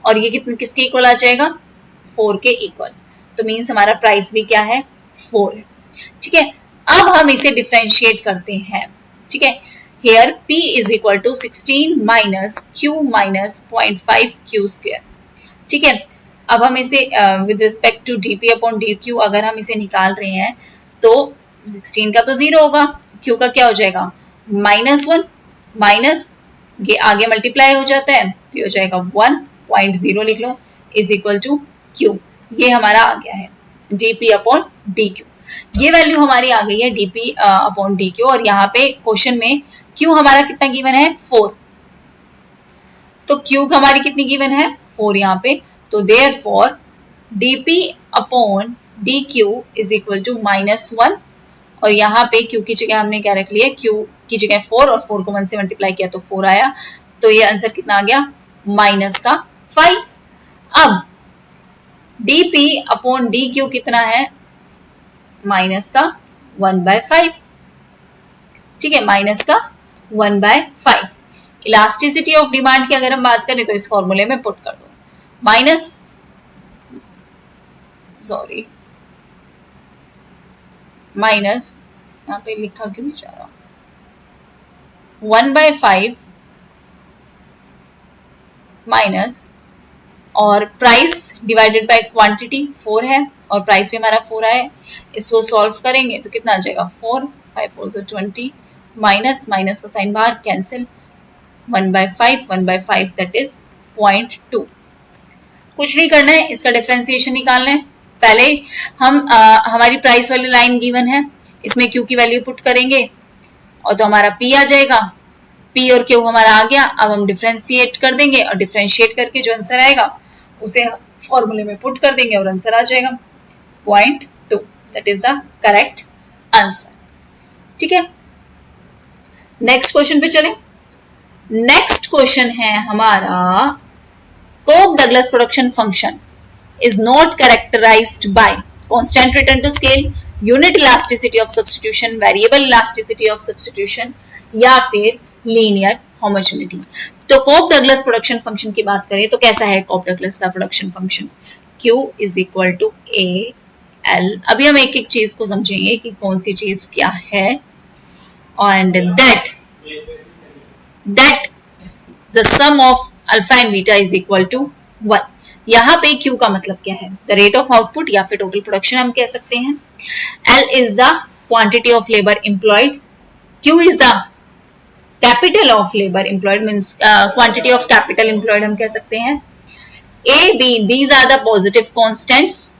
Speaker 1: और ये कितने किसके इक्वल आ जाएगा 4 के इक्वल, तो मीन्स हमारा प्राइस भी क्या है 4 है। ठीक है, अब हम इसे डिफरेंशिएट करते हैं। ठीक है, here P is equal to 16 minus Q minus 0.5 Q square। ठीक है, अब हम इसे with respect to dP upon dQ अगर हम इसे निकाल रहे हैं तो 16 का तो 0 होगा, Q का क्या हो जाएगा -1, माइनस ये आगे मल्टीप्लाई हो जाता है तो ये हो जाएगा 1.0 लिख लो इज इक्वल टू Q, ये हमारा आ गया है dP अपॉन dQ। ये वैल्यू हमारी आ गई है dP अपॉन dQ, और यहाँ पे क्वेश्चन में Q हमारा कितना गिवन है 4, तो Q हमारी कितनी गिवन है 4 यहाँ पे, तो therefore dP upon dQ is equal to -1, और यहाँ पे Q की जगह हमने क्या रख लिया, Q की जगह 4 और 4 को 1 से मल्टीप्लाई किया तो 4 आया, तो ये आंसर कितना आ गया -5। अब dP अपॉन dQ कितना है -1/5। ठीक है, -1/5। इलास्टिसिटी ऑफ डिमांड की अगर हम बात करें तो इस फॉर्मूले में पुट कर दो, माइनस यहाँ पे लिखा क्यों नहीं जा रहा, 1/5 माइनस, और प्राइस डिवाइडेड बाय क्वांटिटी 4 है और प्राइस भी हमारा 4 है, इसको सॉल्व करेंगे तो कितना आ जाएगा 4 5 4 20, माइनस माइनस का साइन बाहर कैंसिल, 1/5 दैट इज 0.2। कुछ नहीं करना है, इसका डिफरेंशिएशन निकालना है। पहले हम हमारी प्राइस वाली लाइन गिवन है, इसमें Q की वैल्यू पुट करेंगे और तो हमारा P आ जाएगा, P और Q हमारा आ गया। अब हम डिफरेंशिएट कर देंगे और डिफरेंशिएट करके जो आंसर आएगा उसे फॉर्मूले में पुट कर देंगे और आंसर आ जाएगा 0.2, that is the correct answer. ठीक है, नेक्स्ट क्वेश्चन पे चलें। नेक्स्ट क्वेश्चन है हमारा, Coke Douglas production function is not characterized by constant return to scale, unit elasticity of substitution, variable elasticity of substitution या फिर linear homogeneity। तो Coke Douglas production function की बात करें तो कैसा है कोक डगलस का production function, Q is equal to A L। अभी हम एक एक चीज को समझेंगे कि कौन सी चीज क्या है, and that the sum of alpha and beta is equal to 1। यहाँ पे Q का मतलब क्या है, द रेट ऑफ आउटपुट या फिर टोटल प्रोडक्शन हम कह सकते हैं। L is the quantity of labour employed, Q is the capital of labour employed, means quantity of capital employed हम कह सकते हैं। A B these are the positive constants.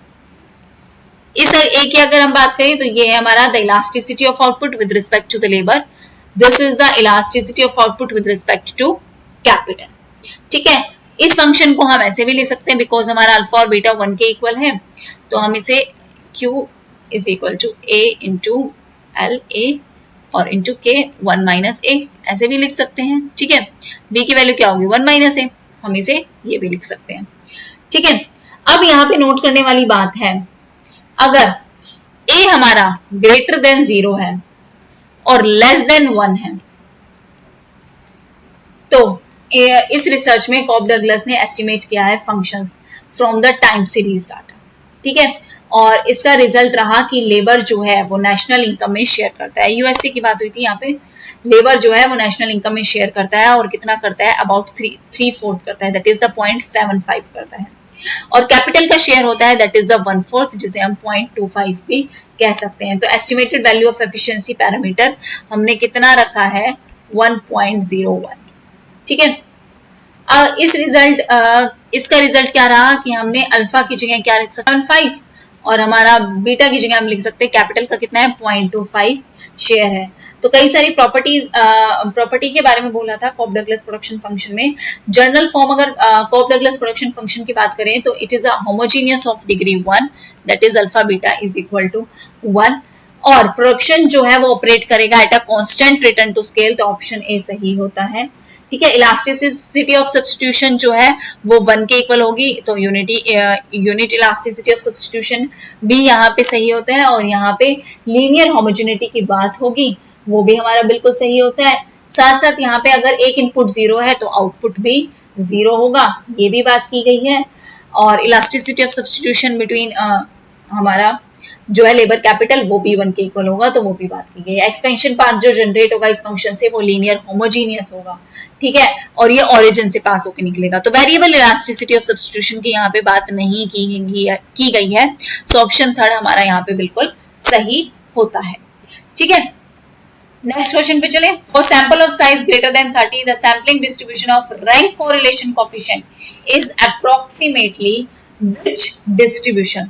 Speaker 1: इस A की अगर हम बात करें तो ये है हमारा the elasticity of output with respect to the labour, this is the elasticity of output with respect to capital. ठीक है, इस फंक्शन को हम ऐसे भी ले सकते हैं, बिकॉज हमारा अल्फा और बीटा 1 के इक्वल है, तो हम इसे Q is equal to A into L A और इंटू K 1 माइनस A ऐसे भी लिख सकते हैं। ठीक है, B की वैल्यू क्या होगी 1 माइनस A, हम इसे ये भी लिख सकते हैं। ठीक है, अब यहाँ पे नोट करने वाली बात है, अगर A हमारा ग्रेटर देन 0 है और लेस देन 1 है, तो इस रिसर्च में कॉक डगलस ने एस्टिमेट किया है functions from the time series data. ठीक है, और इसका रिजल्ट रहा कि लेबर जो है वो नेशनल इनकम में शेयर करता है। यूएसए की बात हुई थी, यहाँ पे लेबर जो है वो नेशनल इनकम में शेयर करता है और कितना करता है, अबाउट 3/4 करता है, दैट इज द 0.75 करता है, और कैपिटल का शेयर होता है दैट इज द 1/4 जिसे हम 0.25 भी कह सकते हैं। तो estimated value of efficiency parameter हमने कितना रखा है 1.01। ठीक है, इसका रिजल्ट क्या रहा कि हमने अल्फा की जगह क्या लिख सकते हैं 5 और हमारा बीटा की जगह हम लिख सकते हैं कैपिटल का कितना है 0.25 शेयर है। तो कई सारी प्रॉपर्टी के बारे में बोला था कॉप डगलस प्रोडक्शन फंक्शन में। जनरल फॉर्म अगर कॉप डगलस प्रोडक्शन फंक्शन की बात करें तो it is a homogeneous of degree 1 that is alpha beta is equal to 1 और प्रोडक्शन जो है वो ऑपरेट करेगा at a constant return to scale. तो ऑप्शन ए सही होता है। ठीक है, इलास्टिसिटी ऑफ सब्स्टिट्यूशन जो है वो 1 के इक्वल होगी तो यूनिट इलास्टिसिटी ऑफ सब्स्टिट्यूशन भी यहाँ पे सही होता है और यहाँ पे लीनियर होमोजेनिटी की बात होगी वो भी हमारा बिल्कुल सही होता है। साथ साथ यहाँ पे अगर एक इनपुट 0 है तो आउटपुट भी 0 होगा, ये भी बात की गई है। और इलास्टिसिटी ऑफ सब्स्टिट्यूशन बिटवीन हमारा जो है लेबर कैपिटल वो भी 1 के इक्वल होगा तो वो भी बात की गई है। एक्सपेंशन पाथ जो जनरेट होगा इस फंक्शन से वो लीनियर होमोजीनियस होगा। ठीक है, और ये ओरिजिन से पास होकर निकलेगा। तो वेरिएबल इलास्टिसिटी ऑफ सब्स्टिट्यूशन की यहाँ पे बात नहीं की गई है। सो ऑप्शन थर्ड हमारा यहाँ पे बिल्कुल सही होता है। ठीक है, नेक्स्ट क्वेश्चन पे चले। For sample of size greater than 30 the sampling distribution of rank correlation coefficient is approximately which distribution.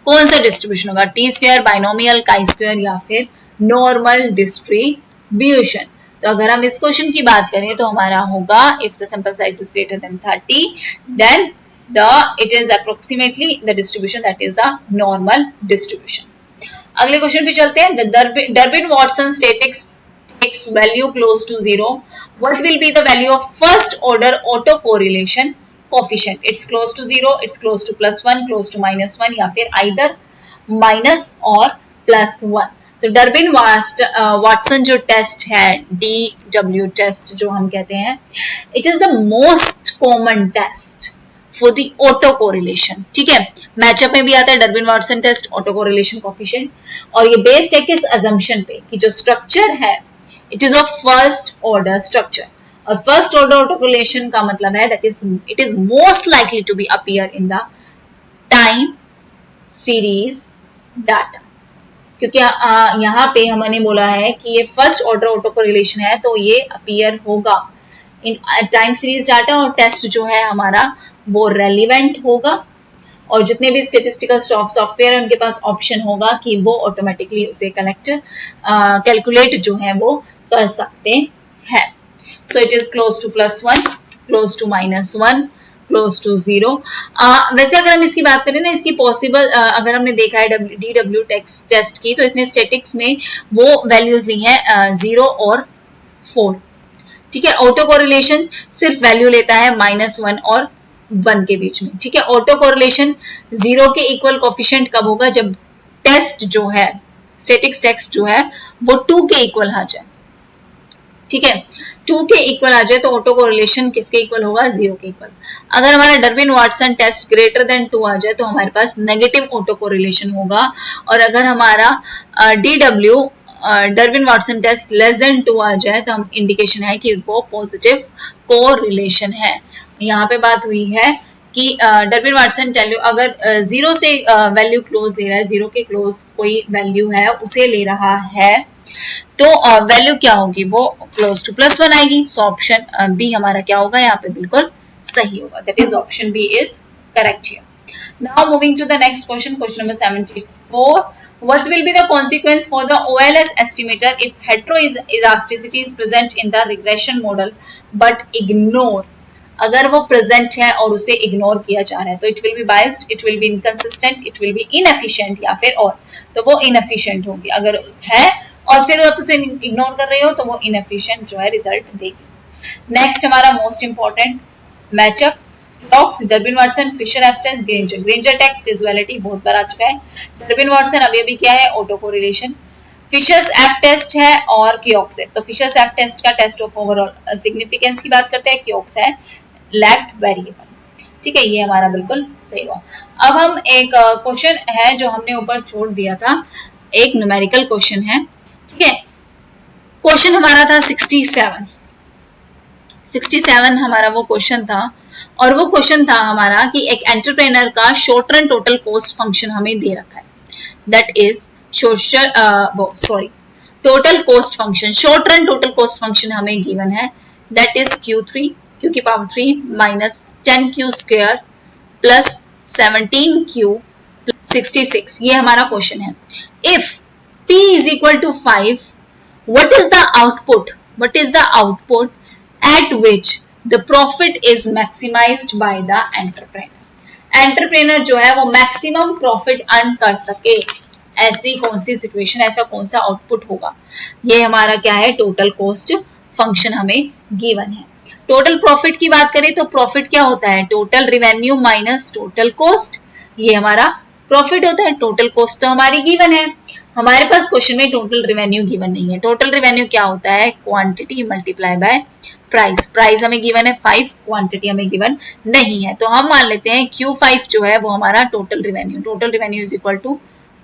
Speaker 1: कौन सा डिस्ट्रीब्यूशन होगा, T square, binomial, chi square या फिर नॉर्मल डिस्ट्रीब्यूशन। तो अगर हम इस क्वेश्चन की बात करें तो हमारा होगा if the sample size is greater than 30 then it is approximately the distribution that is the normal distribution. अगले क्वेश्चन पे चलते हैं। The Durbin Watson statistics takes value close to 0, what will be the value of first order autocorrelation coefficient? It's close to 0, it's close to +1, close to -1 या फिर either minus और +1। तो Durbin Watson जो test है DW test जो हम कहते हैं, it is the most common test for the auto correlation. ठीक है, मैचअप में भी आता है Durbin Watson test auto correlation coefficient और ये बेस्ड है किस अजम्पशन पे कि जो स्ट्रक्चर है it is of first order structure और फर्स्ट ऑर्डर ऑटो कोरिलेशन का मतलब है that is it is most likely to be appear in the time series data. क्योंकि यहाँ पे हमने बोला है कि ये फर्स्ट ऑर्डर ऑटो कोरिलेशन है तो ये अपीयर होगा इन टाइम सीरीज डाटा और टेस्ट जो है हमारा वो रेलिवेंट होगा और जितने भी स्टेटिस्टिकल सॉफ्टवेयर है उनके पास ऑप्शन होगा कि वो ऑटोमेटिकली उसे कैलकुलेट जो है वो कर सकते हैं। So it is close to +1, close to -1, close to 0। वैसे अगर हम इसकी बात करें ना इसकी पॉसिबल अगर हमने देखा है DW टेस्ट की तो इसने स्टैटिक्स में वो वैल्यूज ली हैं 0 और 4। ठीक है, ऑटो कोरिलेशन सिर्फ वैल्यू लेता है -1 और 1 के बीच में। ठीक है, ऑटो कोरिलेशन 0 के इक्वल कोएफिशिएंट कब होगा, जब टेस्ट जो है स्टैटिक्स टेस्ट जो है वो 2 के इक्वल आ जाए। ठीक है, 2 के इक्वल आ जाए तो ऑटो कोरिलेशन किसके इक्वल होगा, 0 के इक्वल। अगर हमारा Durbin Watson test greater than 2 आ जाए तो हमारे पास नेगेटिव ऑटो कोरिलेशन होगा और अगर हमारा DW Durbin Watson test less than 2 आ जाए तो हम इंडिकेशन है कि वो पॉजिटिव कोरिलेशन है। यहाँ पे बात हुई है कि डर्बिन वाटसन वैल्यू अगर 0 से वैल्यू क्लोज ले रहा है, 0 के क्लोज कोई वैल्यू है उसे ले रहा है तो वैल्यू क्या होगी, वो क्लोज टू +1 आएगी। सो ऑप्शन बी हमारा क्या होगा यहाँ पे बिल्कुल सही होगा, that is option B is correct here. Now moving to the next question, question number 74. What will be the consequence for the OLS estimator if heteroelasticity is present in the regression model but ignore? अगर वो present है और उसे ignore किया जा रहा है तो it will be biased, it will be inconsistent, it will be inefficient या फिर और, तो वो इनएफिशिएंट होगी। अगर है और फिर आप उसे इग्नोर कर रहे हो तो वो इनएफिशिएंट जो है रिजल्ट देगी। नेक्स्ट हमारा most important matchup talks Durbin Watson, Fisher abstains, Granger tests, causality बहुत बार आ चुका है। डर्बिन वाटसन अभी क्या है, auto correlation. Fisher's F test है और क्योक्स है। तो फिशर्स एफ टेस्ट का टेस्ट ऑफ ओवरऑल सिग्निफिकेंस की बात करते हैं, क्योक्स है लैग्ड वेरिएबल। ठीक है, ये हमारा बिल्कुल सही हुआ। अब हम एक क्वेश्चन है जो हमने ऊपर छोड़ दिया था, एक न्यूमेरिकल क्वेश्चन है। ठीक है, क्वेश्चन हमारा था 67 हमारा वो क्वेश्चन था और वो क्वेश्चन था हमारा कि एक एंटरप्रेनर का short run total cost function हमें दे रखा है, that is total cost function, short run total cost function हमें गिवन है, दैट इज Q3 Q की power 3 minus 10Q square plus 17Q 66, ये हमारा क्वेश्चन है। If P is equal to 5, what is the output at which the profit is maximized by the entrepreneur? Entrepreneur जो है वो maximum profit earn कर सके, ऐसी कौन सी सिचुएशन, ऐसा कौन सा आउटपुट होगा? ये हमारा क्या है, टोटल कॉस्ट फंक्शन हमें गिवन है। टोटल प्रॉफिट की बात करें तो प्रॉफिट क्या होता है, total revenue minus total cost, ये हमारा प्रॉफिट होता है। टोटल कॉस्ट तो हमारी गिवन है, हमारे पास क्वेश्चन में टोटल रिवेन्यू गिवन नहीं है। टोटल रिवेन्यू क्या होता है, quantity multiply by price. Price हमें गिवन है 5, क्वांटिटी हमें गिवन नहीं है, तो हम मान लेते हैं Q5 जो है वो हमारा total revenue. Total revenue is equal to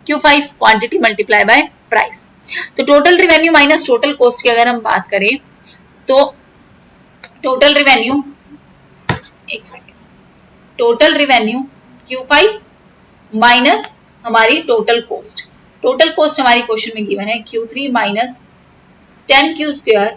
Speaker 1: Q5 quantity multiply by price. तो total revenue minus total cost की अगर हम बात करें तो टोटल रिवेन्यू, एक second, total revenue Q5 minus हमारी टोटल कॉस्ट। टोटल कॉस्ट हमारी क्वेश्चन में गिवन है Q3 minus 10Q square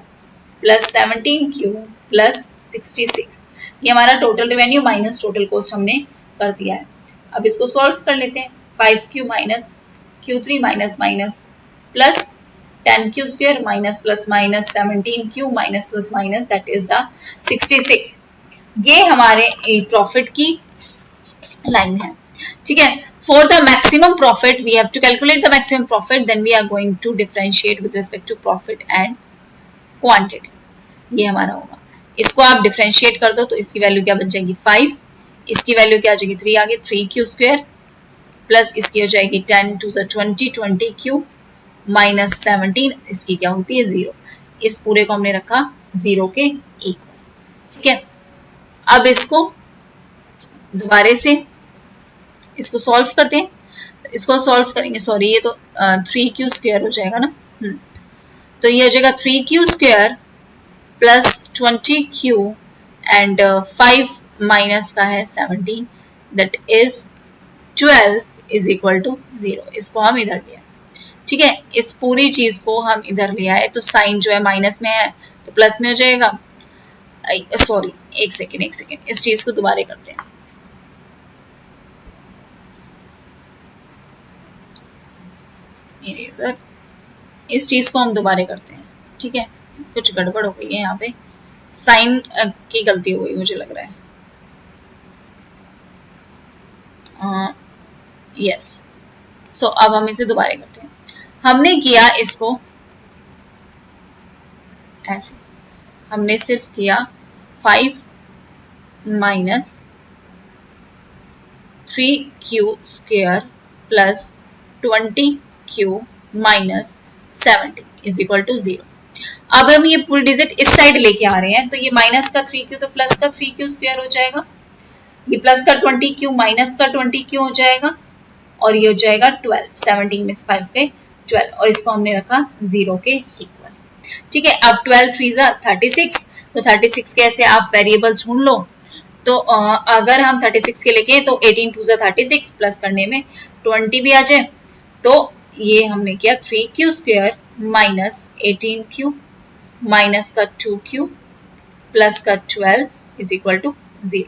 Speaker 1: plus 17Q plus 66, ये हमारा total revenue minus total cost हमने कर दिया है। अब इसको सॉल्व कर लेते हैं। 5Q minus Q3 minus minus plus 10Q square minus plus minus 17Q minus plus minus, that is the 66। ये हमारे प्रॉफिट की लाइन है, ठीक है। For the maximum profit, we have to calculate the maximum profit. Then we are going to differentiate with respect to profit and quantity. ये हमारा होगा। इसको आप डिफरेंशिएट कर दो तो इसकी वैल्यू क्या बन जाएगी 5, इसकी वैल्यू क्या आ जाएगी 3, आगे 3Q स्क्वायर प्लस इसकी हो जाएगी 10 to the 20Q माइनस 17, इसकी क्या होती है 0। इस पूरे को हमने रखा 0 के इक्वल, ठीक है। अब इसको दोबारे से इसको सॉल्व करते हैं, इसको सॉल्व करेंगे, सॉरी ये तो 3Q स्क्वायर हो जाएगा ना, तो ये हो जाएगा 3Q square plus 20Q and 5 minus का है 17, that is 12 is equal to 0। इसको हम इधर लिया, ठीक है, इस पूरी चीज को हम इधर लिया है, तो साइन जो है माइनस में है तो प्लस में हो जाएगा। सॉरी एक सेकेंड, इस चीज को दोबारा करते हैं। इरेजर, इस चीज को हम दोबारा करते हैं, ठीक है। कुछ गड़बड़ हो गई है यहाँ पे, साइन की गलती हो गई मुझे लग रहा है। यस, सो अब हम इसे दोबारा करते हैं। हमने किया इसको ऐसे, हमने सिर्फ किया 5 minus 3Q square plus 20Q minus 70 is equal to 0। अब हम ये फुल डिजिट इस साइड लेके आ रहे हैं, तो ये माइनस का 3Q तो प्लस का 3Q स्क्वायर हो जाएगा, ये प्लस का 20Q माइनस का 20Q हो जाएगा, और ये हो जाएगा 12, 17 में से 5 के 12, और इसको हमने रखा 0 के इक्वल, ठीक है। अब 12 3 जा 36, तो 36 के ऐसे आप वेरिएबल्स ढूंढ लो, तो अगर हम 36 के लेके तो 18 2 जा 36 प्लस करने में 20 भी आ जाए, तो ये हमने किया 3Q square minus 18Q minus का 2Q प्लस का 12 इज इक्वल टू 0।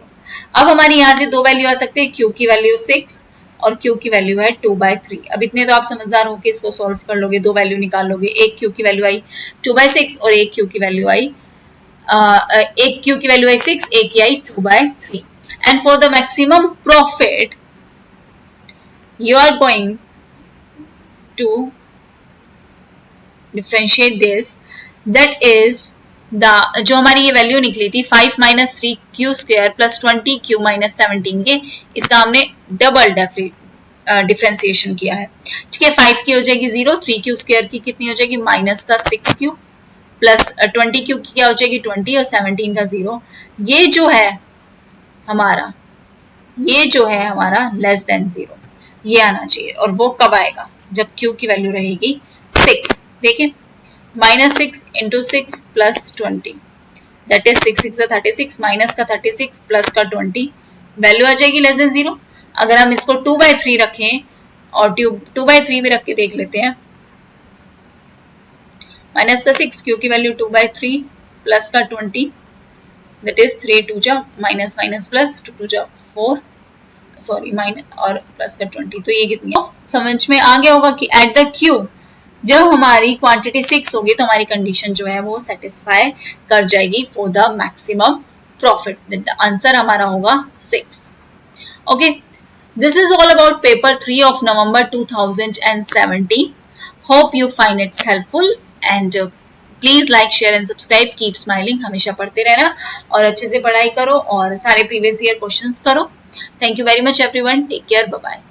Speaker 1: अब हमारी यहाँ से दो वैल्यू आ सकते हैं, Q की वैल्यू 6 और Q की वैल्यू है 2/3। अब इतने तो आप समझदार हो कि इसको सॉल्व कर लोगे, दो वैल्यू निकाल लोगे। एक Q की वैल्यू आई 2/6 और एक Q की वैल्यू आई 6, एक की I 2/3। And for the maximum profit you are going to differentiate this, that is जो हमारी ये वैल्यू निकली थी 5 minus 3Q square plus 20Q minus 17 के, इसका हमने डबल डिफरेंशिएशन किया है, ठीक है। 5 की हो जाएगी 0, 3Q स्क्वायर की कितनी हो जाएगी माइनस का 6Q प्लस 20Q की क्या हो जाएगी 20 और 17 का 0। ये जो है हमारा लेस देन 0, ये आना चाहिए, और वो कब आएगा जब Q की वैल्यू रहेगी 6। देखिए minus 6 into 6 plus 20, that is 6 6 36 minus का 36 प्लस का 20, वैल्यू आ जाएगी लेस देन 0। अगर हम इसको 2/3 रखें और 2/3 भी रख के देख लेते हैं, माइनस का 6, क्यू की वैल्यू 2/3, प्लस का 20, दैट इज 3 2 जा माइनस माइनस प्लस, 2 2 जा 4, सॉरी माइनस और प्लस का 20, तो ये कितनी है? समझ में आ गया होगा कि एट द क्यूब जब हमारी क्वांटिटी 6 होगी तो हमारी कंडीशन जो है वो सेटिस्फाई कर जाएगी for the maximum profit, the answer हमारा होगा 6. Okay, this is all about paper 3 of November 2017. Hope you find it helpful and please like, share and subscribe. Keep smiling. हमेशा पढ़ते रहना और अच्छे से पढ़ाई करो और सारे previous year questions करो. Thank you very much everyone. Take care. Bye bye.